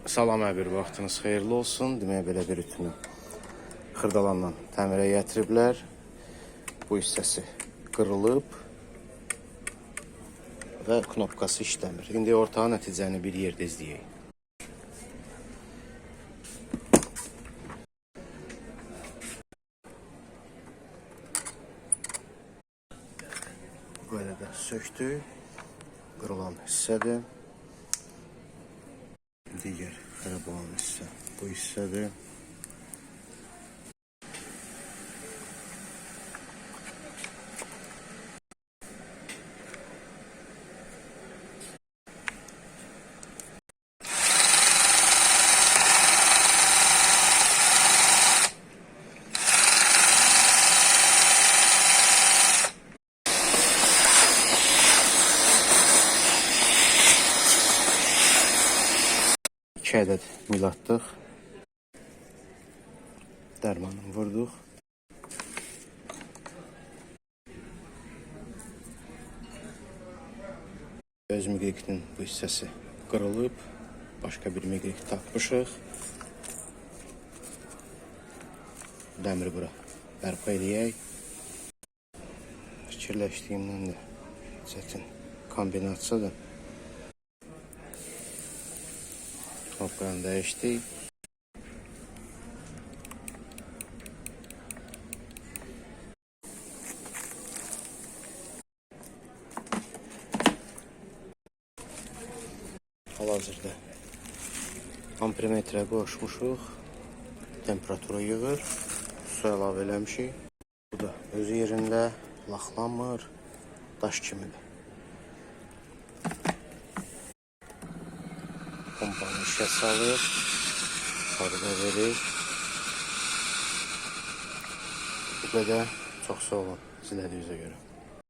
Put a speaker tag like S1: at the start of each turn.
S1: Salam əbir, vaxtınız xeyirli olsun. Demək belə bir ütünü xırdalandan təmirə gətiriblər. Bu hissəsi qırılıb və knopkası işləmir. İndi orta nəticəni bir yerdə izləyək. Böyle də söktük. Qırılan hissədir. Digər xarab olan hissə bu hissədir. İki ədəd mil atdıq. Dərmanı vurduq. Öz miqrikinin bu hissəsi qırılıb. Başqa bir miqrik tapmışıq. Dəmiri bura bərpa eləyək. Fikirləşdiyimdən də çətin kombinasiyadır. Knopkanı dəyişdik. Hal-hazırda ampermetrə qoşmuşuq. Temperatura yığır. Su əlavə eləmişik. Bu da öz yerində laxlanmır. Daş kimidir. Pompanı işə salır. Sarıda verir. Bu qədər. Çox sağ olun izlədiyinizə görə.